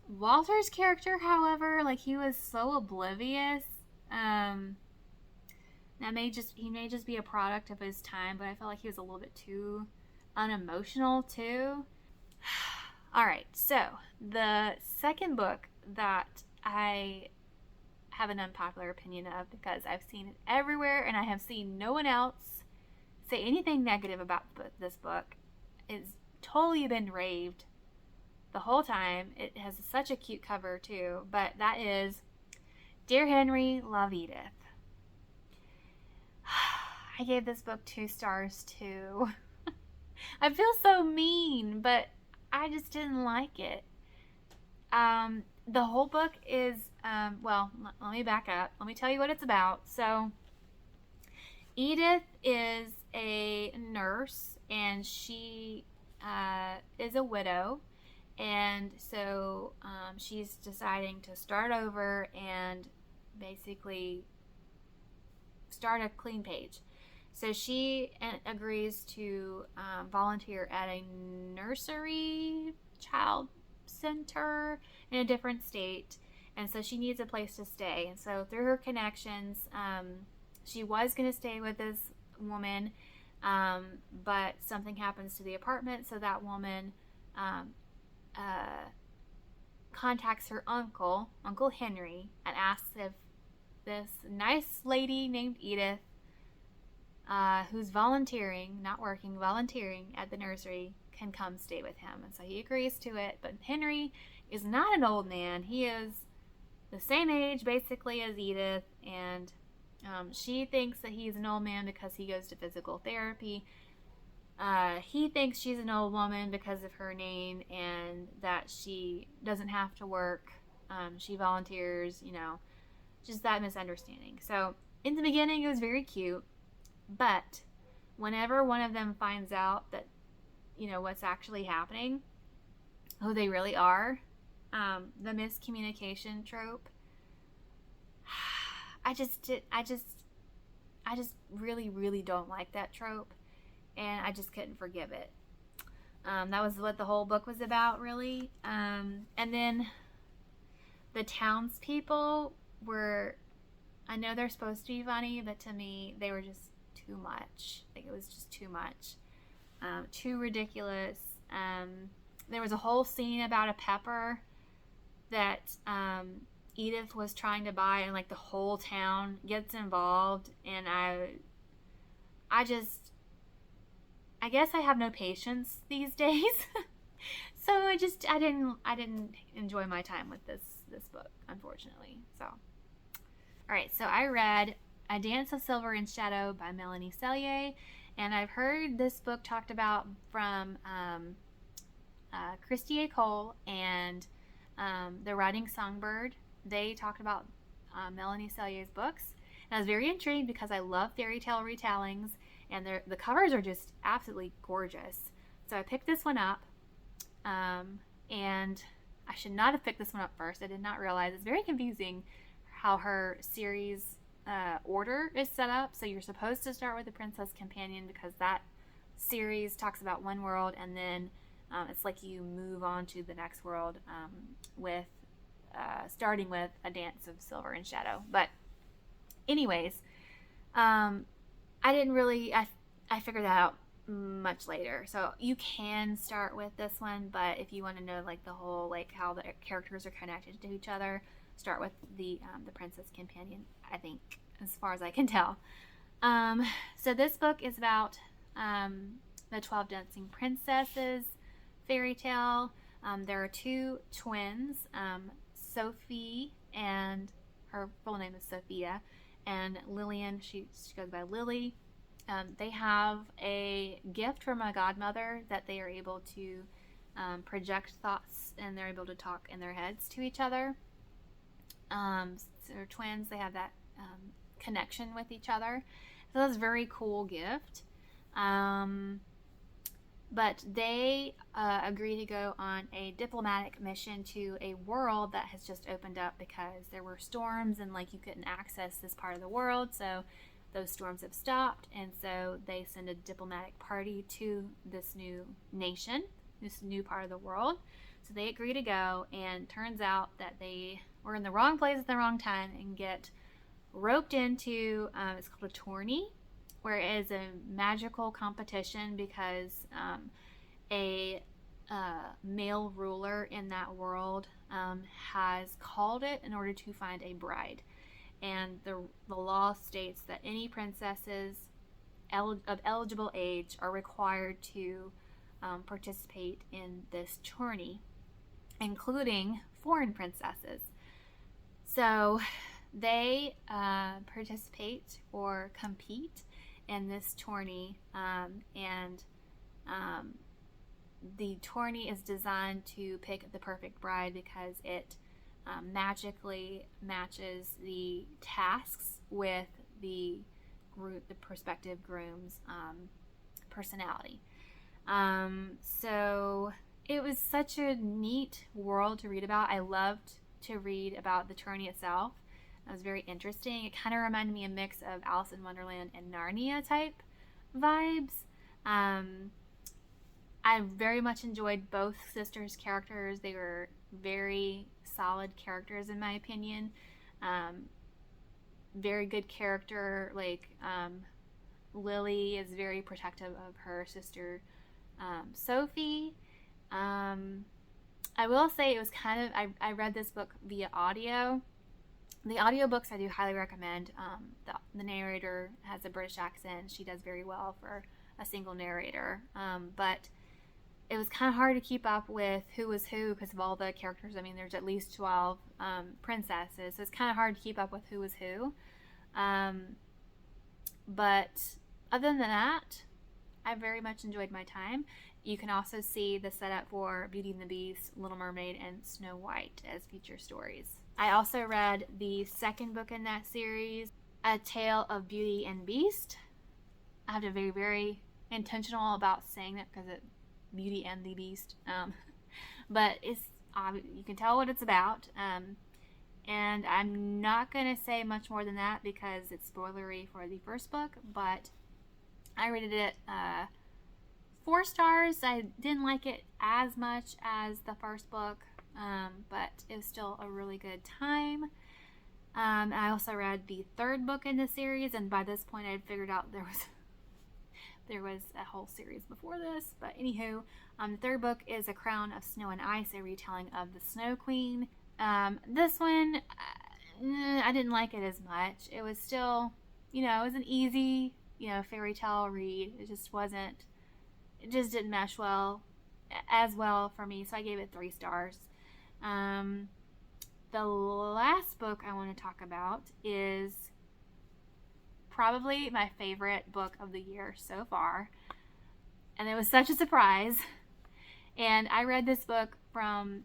[SPEAKER 1] Walter's character, however, like, he was so oblivious. He may just be a product of his time, but I felt like he was a little bit too unemotional too. All right, so the second book that I have an unpopular opinion of, because I've seen it everywhere and I have seen no one else say anything negative about this book, it's totally been raved the whole time. It has such a cute cover too, but that is Dear Henry, Love Edith. I gave this book 2 stars too. I feel so mean, but I just didn't like it. The whole book is, let me back up. Let me tell you what it's about. So, Edith is a nurse, and she is a widow. And so she's deciding to start over and basically start a clean page. So she agrees to volunteer at a nursery child center in a different state. And so she needs a place to stay. And so through her connections, she was going to stay with this woman, but something happens to the apartment. So that woman contacts her uncle, Uncle Henry, and asks if this nice lady named Edith, who's volunteering, not working, volunteering at the nursery, can come stay with him. And so he agrees to it, but Henry is not an old man. He is the same age basically as Edith, and she thinks that he's an old man because he goes to physical therapy. He thinks she's an old woman because of her name and that she doesn't have to work. She volunteers, just that misunderstanding. So in the beginning it was very cute, but whenever one of them finds out that, what's actually happening, who they really are, the miscommunication trope, I just really, really don't like that trope, and I just couldn't forgive it. That was what the whole book was about, really. And then the townspeople were, I know they're supposed to be funny, but to me, they were just too much. Like, it was just too much. Too ridiculous. There was a whole scene about a pepper that Edith was trying to buy, and like the whole town gets involved, and I guess I have no patience these days. So I didn't enjoy my time with this book, unfortunately. So, all right, so I read A Dance of Silver and Shadow by Melanie Sellier, and I've heard this book talked about from Christy A. Cole and the writing Songbird. They talked about Melanie Sellier's books, and I was very intrigued because I love fairy tale retellings, and the covers are just absolutely gorgeous. So I picked this one up, and I should not have picked this one up first. I did not realize it's very confusing how her series order is set up. So you're supposed to start with The Princess Companion because that series talks about one world, and then it's like you move on to the next world with starting with A Dance of Silver and Shadow. But anyways, I didn't really, I figured that out much later. So you can start with this one, but if you want to know like the whole, like how the characters are connected to each other, start with the Princess Companion, I think, as far as I can tell. So this book is about the 12 Dancing Princesses fairy tale. There are two twins, Sophie, and her full name is Sophia, and Lillian, she goes by Lily. They have a gift from a godmother that they are able to project thoughts, and they're able to talk in their heads to each other. So they're twins. They have that connection with each other. So that's a very cool gift. But they agree to go on a diplomatic mission to a world that has just opened up because there were storms and like you couldn't access this part of the world. So those storms have stopped, and so they send a diplomatic party to this new nation, this new part of the world. So they agree to go, and turns out that they were in the wrong place at the wrong time and get roped into, it's called a tourney, where it is a magical competition because a male ruler in that world has called it in order to find a bride. And the law states that any princesses of eligible age are required to participate in this tourney, including foreign princesses. So they participate or compete in this tourney, and the tourney is designed to pick the perfect bride because it magically matches the tasks with the prospective groom's personality. So it was such a neat world to read about. I loved to read about the tourney itself. It was very interesting. It kind of reminded me a mix of Alice in Wonderland and Narnia type vibes. I very much enjoyed both sisters' characters. They were very solid characters in my opinion. Very good character. Like Lily is very protective of her sister Sophie. I will say it was kind of, I read this book via audio. The audiobooks I do highly recommend. The narrator has a British accent. She does very well for a single narrator. But it was kind of hard to keep up with who was who because of all the characters. I mean, there's at least 12 princesses, so it's kind of hard to keep up with who was who. But other than that, I very much enjoyed my time. You can also see the setup for Beauty and the Beast, Little Mermaid, and Snow White as future stories. I also read the second book in that series, A Tale of Beauty and Beast. I have to be very, very intentional about saying that because it Beauty and the Beast, but it's you can tell what it's about, and I'm not going to say much more than that because it's spoilery for the first book, but I rated it 4 stars. I didn't like it as much as the first book, but it was still a really good time. I also read the third book in the series, and by this point I had figured out there was a whole series before this, but anywho, the third book is A Crown of Snow and Ice, a retelling of the Snow Queen. This one, I didn't like it as much. It was still, it was an easy, fairy tale read. It just didn't mesh as well for me, so I gave it 3 stars. The last book I want to talk about is probably my favorite book of the year so far, and it was such a surprise. And I read this book from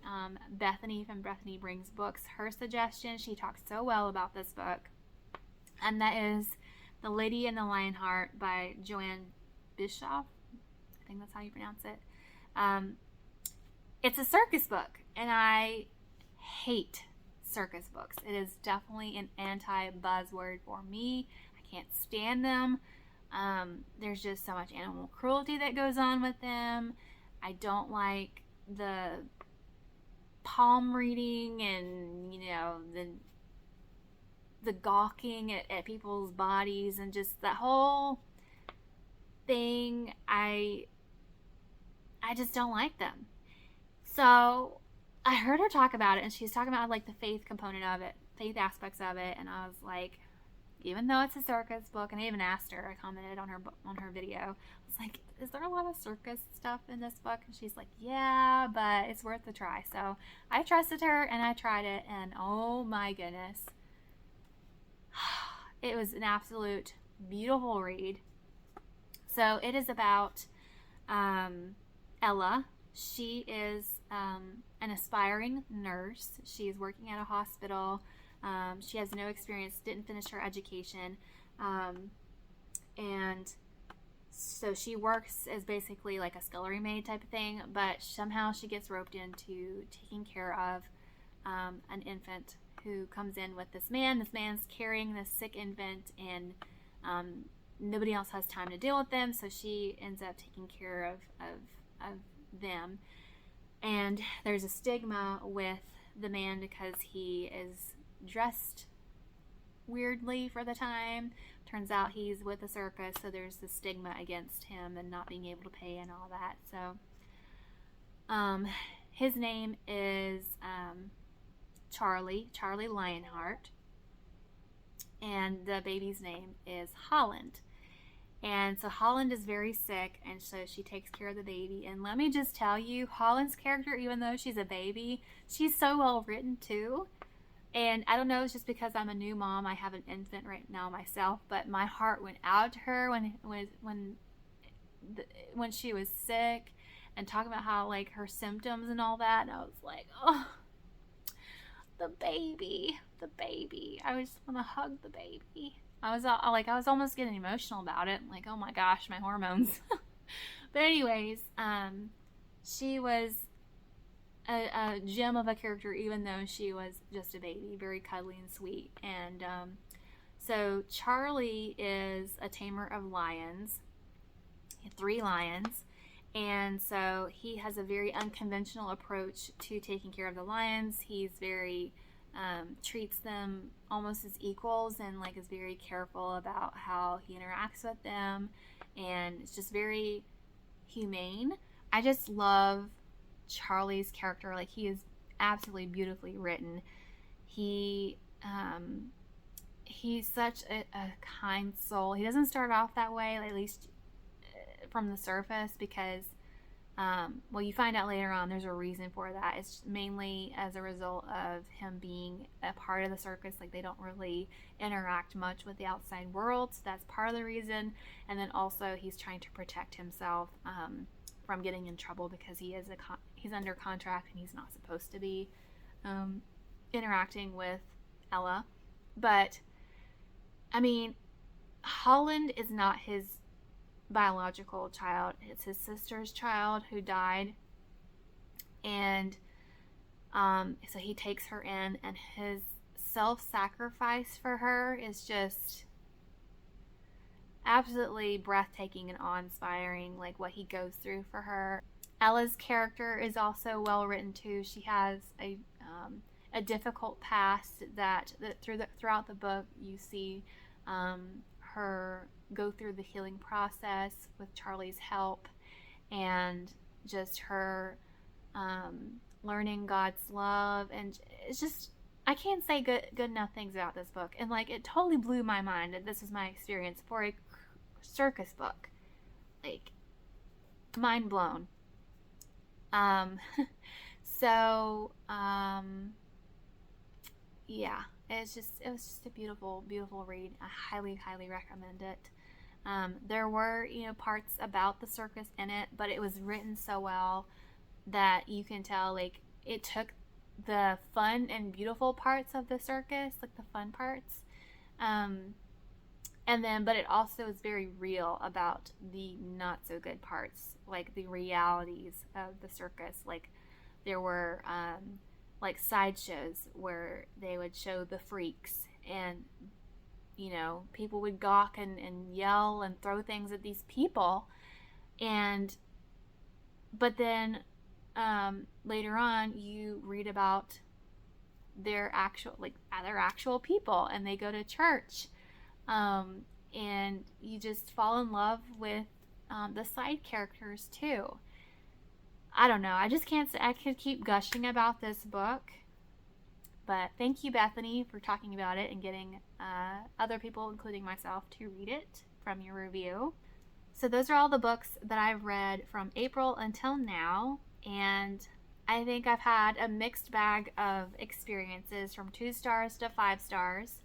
[SPEAKER 1] Bethany from Bethany Brings Books. Her suggestion, she talks so well about this book, and that is The Lady and the Lionheart by Joanne Bischoff. I think that's how you pronounce it. It's a circus book, and I hate circus books. It is definitely an anti-buzzword for me. Can't stand them. There's just so much animal cruelty that goes on with them. I don't like the palm reading and, you know, the gawking at people's bodies and just that whole thing. I just don't like them. So I heard her talk about it, and she was talking about like the faith component of it, faith aspects of it, and I was like, even though it's a circus book, and I even asked her, I commented on her video, I was like, is there a lot of circus stuff in this book? And she's like, yeah, but it's worth a try. So I trusted her, and I tried it, and oh my goodness, it was an absolute beautiful read. So it is about Ella. She is an aspiring nurse. She's working at a hospital. She has no experience, didn't finish her education. And so she works as basically like a scullery maid type of thing, but somehow she gets roped into taking care of an infant who comes in with this man. This man's carrying this sick infant, and nobody else has time to deal with them, so she ends up taking care of them. And there's a stigma with the man because he is dressed weirdly for the time. Turns out he's with a circus, so there's the stigma against him and not being able to pay and all that. So his name is Charlie Lionheart, and the baby's name is Holland. And so Holland is very sick, and so she takes care of the baby. And let me just tell you, Holland's character, even though she's a baby, she's so well written too. And I don't know, it's just because I'm a new mom. I have an infant right now myself, but my heart went out to her when she was sick, and talking about how like her symptoms and all that. And I was like, oh, the baby. I just want to hug the baby. I was almost getting emotional about it. Like, oh my gosh, my hormones. But anyways, she was a gem of a character, even though she was just a baby, very cuddly and sweet. And so Charlie is a tamer of lions, 3 lions. And so he has a very unconventional approach to taking care of the lions. He's very treats them almost as equals, and like is very careful about how he interacts with them, and it's just very humane. I just love Charlie's character. Like, he is absolutely beautifully written. He's such a kind soul. He doesn't start off that way, at least from the surface, because well, you find out later on there's a reason for that. It's mainly as a result of him being a part of the circus. Like, they don't really interact much with the outside world, so that's part of the reason. And then also he's trying to protect himself from getting in trouble, because he's under contract and he's not supposed to be interacting with Ella. But I mean, Holland is not his biological child. It's his sister's child who died, and so he takes her in, and his self-sacrifice for her is just absolutely breathtaking and awe-inspiring, like what he goes through for her. Ella's character is also well written too. She has a difficult past that throughout the book you see her go through the healing process with Charlie's help, and just her learning God's love. And it's just, I can't say good enough things about this book. And like, it totally blew my mind that this was my experience for a circus book. Like, mind blown. Yeah, it was just a beautiful read. I highly recommend it. There were, parts about the circus in it, but it was written so well that you can tell, like, it took the fun and beautiful parts of the circus, like the fun parts, but it also is very real about the not so good parts, like the realities of the circus. Like, there were like sideshows where they would show the freaks, and people would gawk and yell and throw things at these people, but then later on you read about their actual people, and they go to church, and you just fall in love with the side characters too. I don't know. I just can't say. I could keep gushing about this book, but thank you, Bethany, for talking about it and getting other people, including myself, to read it from your review. So those are all the books that I've read from April until now, and I think I've had a mixed bag of experiences from 2 stars to 5 stars.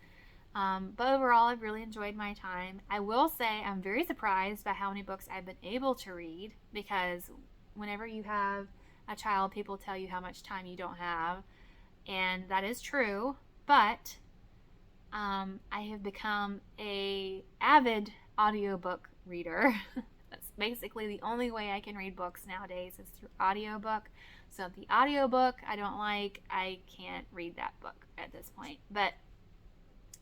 [SPEAKER 1] But overall, I've really enjoyed my time. I will say I'm very surprised by how many books I've been able to read, because whenever you have a child, people tell you how much time you don't have, and that is true. But I have become a avid audiobook reader. That's basically the only way I can read books nowadays, is through audiobook. So if the audiobook I don't like, I can't read that book at this point. But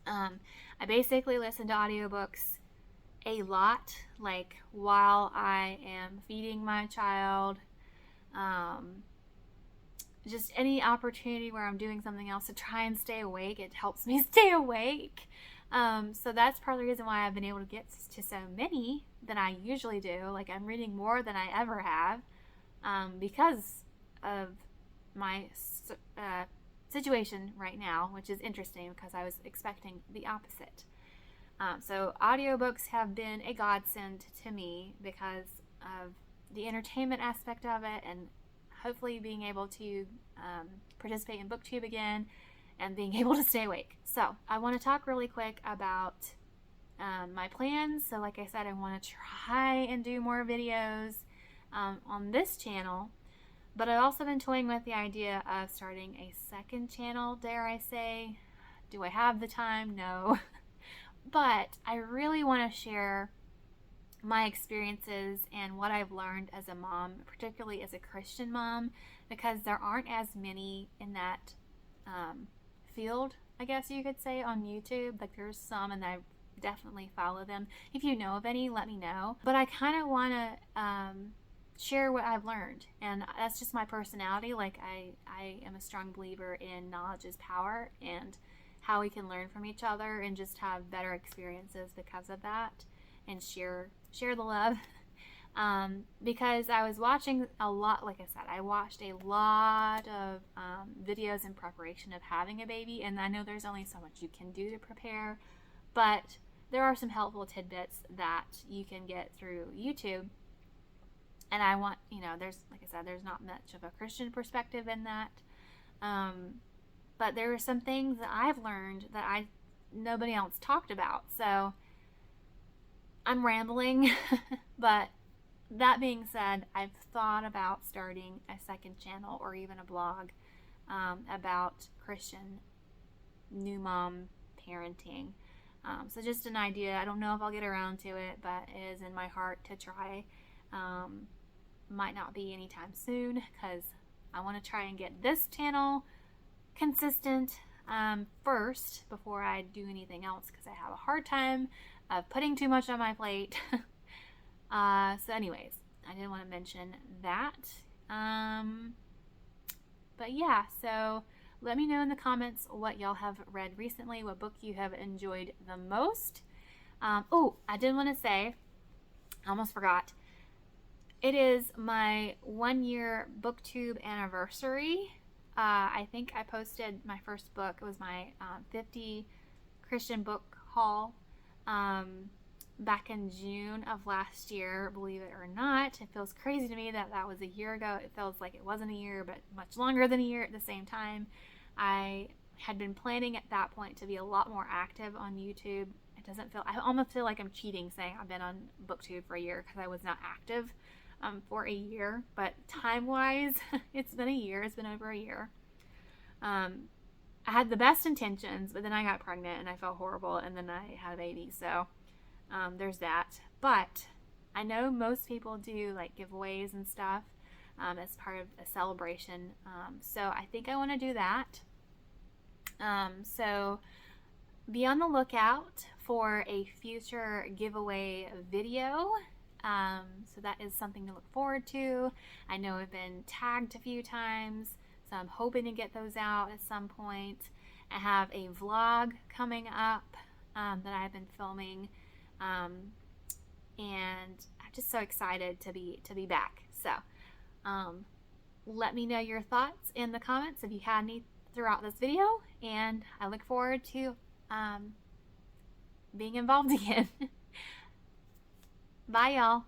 [SPEAKER 1] I basically listen to audiobooks a lot, like while I am feeding my child, just any opportunity where I'm doing something else to try and stay awake. It helps me stay awake. So that's part of the reason why I've been able to get to so many than I usually do. Like, I'm reading more than I ever have, because of my situation right now, which is interesting because I was expecting the opposite. So audiobooks have been a godsend to me because of the entertainment aspect of it, and hopefully being able to participate in BookTube again and being able to stay awake. So I want to talk really quick about my plans. So like I said, I want to try and do more videos on this channel, but I've also been toying with the idea of starting a second channel, dare I say. Do I have the time? No. But I really want to share my experiences and what I've learned as a mom, particularly as a Christian mom, because there aren't as many in that field, I guess you could say, on YouTube. Like, there's some, and I definitely follow them. If you know of any, let me know. But I kind of want to share what I've learned, and that's just my personality. Like, I am a strong believer in knowledge is power, and how we can learn from each other and just have better experiences because of that, and share the love. Because I was watching a lot, like I said, I watched a lot of videos in preparation of having a baby, and I know there's only so much you can do to prepare, but there are some helpful tidbits that you can get through YouTube. And I want, there's, like I said, there's not much of a Christian perspective in that. But there are some things that I've learned that nobody else talked about. So I'm rambling, but that being said, I've thought about starting a second channel or even a blog about Christian new mom parenting. So just an idea. I don't know if I'll get around to it, but it is in my heart to try. Might not be anytime soon, because I want to try and get this channel consistent first before I do anything else, because I have a hard time of putting too much on my plate. So anyways, I didn't want to mention that. But yeah, so let me know in the comments what y'all have read recently, what book you have enjoyed the most. Oh, I did want to say, I almost forgot. It is my 1-year BookTube anniversary. I think I posted my first book. It was my 50 Christian book haul back in June of last year, believe it or not. It feels crazy to me that that was a year ago. It feels like it wasn't a year, but much longer than a year at the same time. I had been planning at that point to be a lot more active on YouTube. I almost feel like I'm cheating saying I've been on BookTube for a year, because I was not active for a year, but time-wise, it's been a year. It's been over a year. I had the best intentions, but then I got pregnant and I felt horrible, and then I had a baby, so there's that. But I know most people do like giveaways and stuff as part of a celebration, so I think I want to do that. So be on the lookout for a future giveaway video. So that is something to look forward to. I know I've been tagged a few times, so I'm hoping to get those out at some point. I have a vlog coming up that I've been filming, and I'm just so excited to be back. So let me know your thoughts in the comments if you had any throughout this video, and I look forward to being involved again. Bye, y'all.